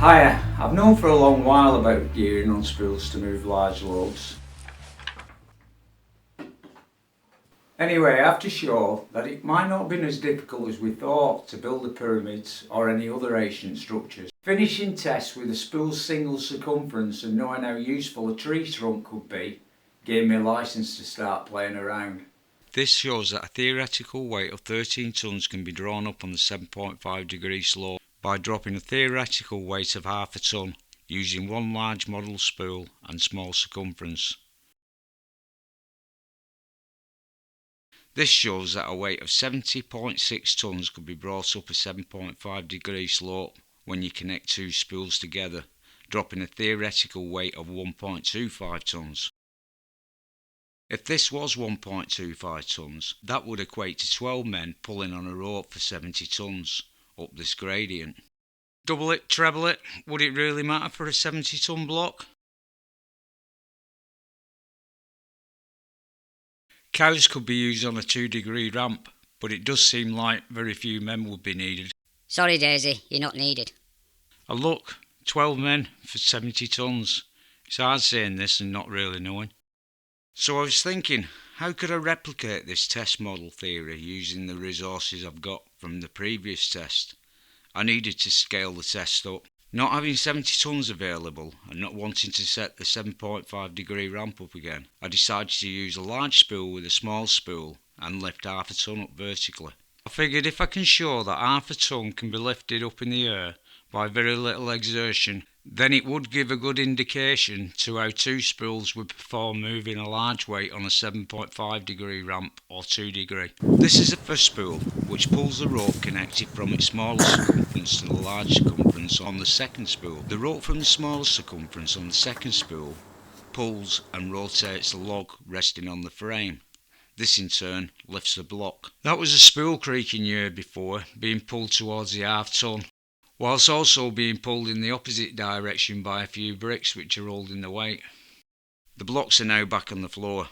Hiya, I've known for a long while about gearing on spools to move large loads. Anyway, I have to show that it might not have been as difficult as we thought to build the pyramids or any other ancient structures. Finishing tests with a spool's single circumference and knowing how useful a tree trunk could be gave me a licence to start playing around. This shows that a theoretical weight of 13 tonnes can be drawn up on the 7.5 degree slope by dropping a theoretical weight of half a tonne using one large model spool and small circumference. This shows that a weight of 70.6 tonnes could be brought up a 7.5 degree slope when you connect two spools together, dropping a theoretical weight of 1.25 tonnes. If this was 1.25 tonnes, that would equate to 12 men pulling on a rope for 70 tonnes up this gradient. Double it, treble it, would it really matter for a 70 tonne block? Cows could be used on a 2-degree ramp, but it does seem like very few men would be needed. Sorry Daisy, you're not needed. And look, 12 men for 70 tonnes. It's hard saying this and not really knowing. So I was thinking, how could I replicate this test model theory using the resources I've got from the previous test? I needed to scale the test up. Not having 70 tonnes available and not wanting to set the 7.5 degree ramp up again, I decided to use a large spool with a small spool and lift half a tonne up vertically. I figured if I can show that half a tonne can be lifted up in the air by very little exertion, then it would give a good indication to how two spools would perform moving a large weight on a 7.5 degree ramp or 2 degree. This is the first spool, which pulls the rope connected from its smaller circumference to the large circumference on the second spool. The rope from the smaller circumference on the second spool pulls and rotates the log resting on the frame. This in turn lifts the block. That was a spool creaking you heard before, being pulled towards the half tonne, whilst also being pulled in the opposite direction by a few bricks which are holding the weight. The blocks are now back on the floor.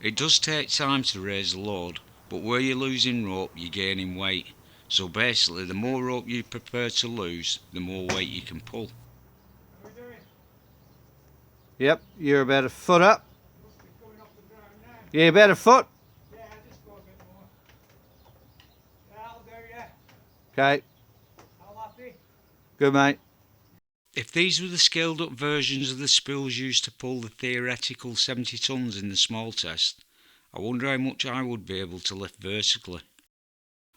It does take time to raise the load, but where you're losing rope you're gaining weight, so basically the more rope you prepare to lose, the more weight you can pull. Yep, you're about a foot up. Yeah, about a foot. Yeah, just go a bit more. Yeah, that'll do, yeah. Okay, I'll happy. good mate. If these were the scaled up versions of the spools used to pull the theoretical 70 tonnes in the small test, I wonder how much I would be able to lift vertically.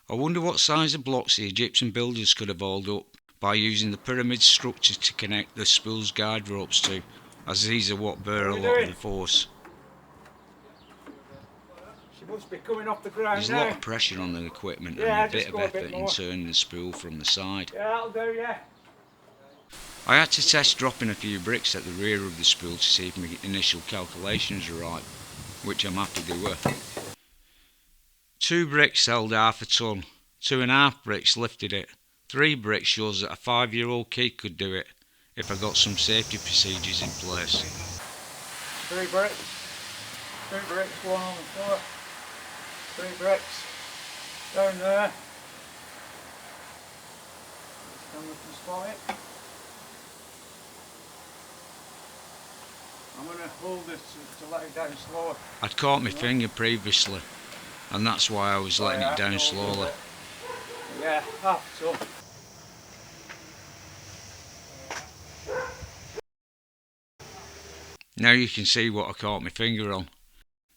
I wonder what size of blocks the Egyptian builders could have hauled up by using the pyramid structure to connect the spool's guide ropes to, as these are what bear a lot of the force. She must be coming off the ground There's a now. lot of pressure on the equipment Yeah, and a bit just of go a bit effort in more. turning the spool from the side. Yeah, that'll do, yeah. I had to test dropping a few bricks at the rear of the spool to see if my initial calculations were right, which I'm happy they were. 2 bricks held half a tonne, 2.5 bricks lifted it, 3 bricks shows that a 5-year-old kid could do it if I got some safety procedures in place. 3 bricks. 2 bricks, 1 on the floor. 3 bricks. Down there. Then we can spot it. I'm going to hold this to let it down slower. I'd caught my finger previously, and that's why I was letting it down slowly. Yeah, half so. Now you can see what I caught my finger on.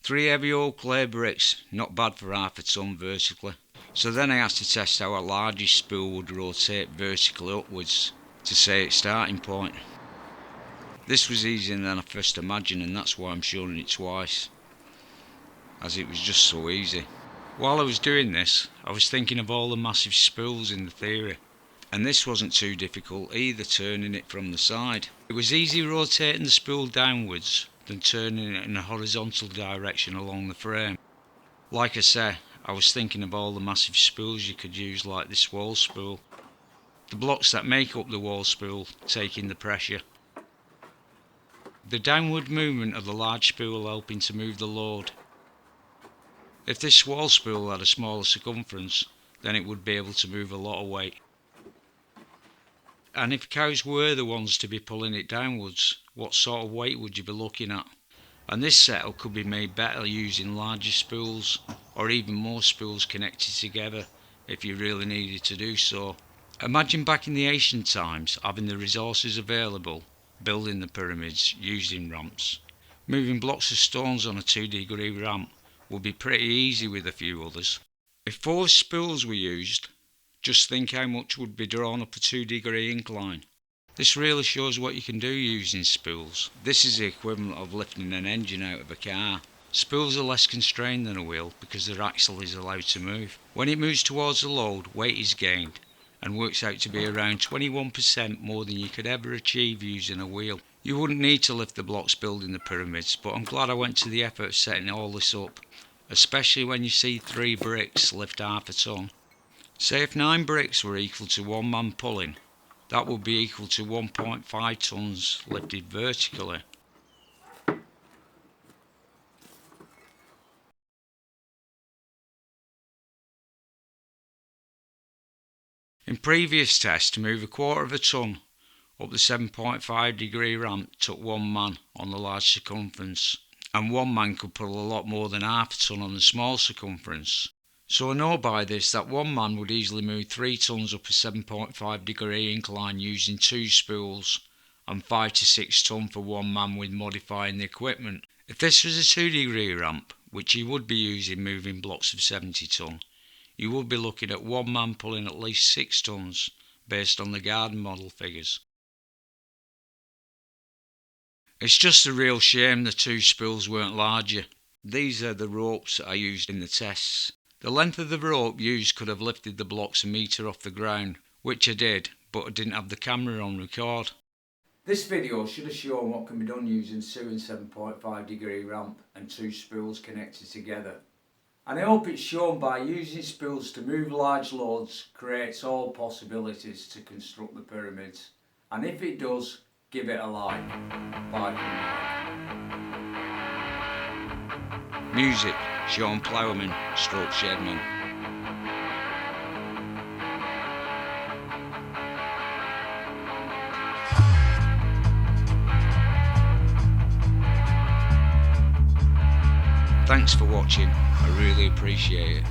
3 heavy old clay bricks, not bad for half a tonne vertically. So then I had to test how a largest spool would rotate vertically upwards to say its starting point. This was easier than I first imagined, and that's why I'm showing it twice, as it was just so easy. While I was doing this, I was thinking of all the massive spools in the theory, and this wasn't too difficult either, turning it from the side. It was easy rotating the spool downwards than turning it in a horizontal direction along the frame. Like I say, I was thinking of all the massive spools you could use, like this wall spool. The blocks that make up the wall spool taking the pressure. The downward movement of the large spool helping to move the load. If this wall spool had a smaller circumference, then it would be able to move a lot of weight. And if cows were the ones to be pulling it downwards, what sort of weight would you be looking at? And this setup could be made better using larger spools, or even more spools connected together if you really needed to do so. Imagine back in the ancient times having the resources available, building the pyramids using ramps. Moving blocks of stones on a 2-degree ramp would be pretty easy with a few others. If 4 spools were used, just think how much would be drawn up a 2-degree incline. This really shows what you can do using spools. This is the equivalent of lifting an engine out of a car. Spools are less constrained than a wheel because their axle is allowed to move. When it moves towards the load, weight is gained and works out to be around 21% more than you could ever achieve using a wheel. You wouldn't need to lift the blocks building the pyramids, but I'm glad I went to the effort of setting all this up, especially when you see 3 bricks lift half a ton. Say if 9 bricks were equal to 1 man pulling, that would be equal to 1.5 tons lifted vertically. In previous tests, to move 1/4 of a ton up the 7.5 degree ramp took 1 man on the large circumference, and 1 man could pull a lot more than half a ton on the small circumference. So I know by this that 1 man would easily move 3 tons up a 7.5 degree incline using 2 spools, and 5 to 6 ton for 1 man with modifying the equipment. If this was a 2-degree ramp, which you would be using moving blocks of 70 ton, you would be looking at 1 man pulling at least 6 tons based on the garden model figures. It's just a real shame the 2 spools weren't larger. These are the ropes that I used in the tests. The length of the rope used could have lifted the blocks a metre off the ground, which I did, but I didn't have the camera on record. This video should have shown what can be done using 2 and 7.5 degree ramp and 2 spools connected together. And I hope it's shown by using spools to move large loads creates all possibilities to construct the pyramids. And if it does, give it a like. Bye for now. Music, Sean Ploughman, Shedman. Thanks for watching, I really appreciate it.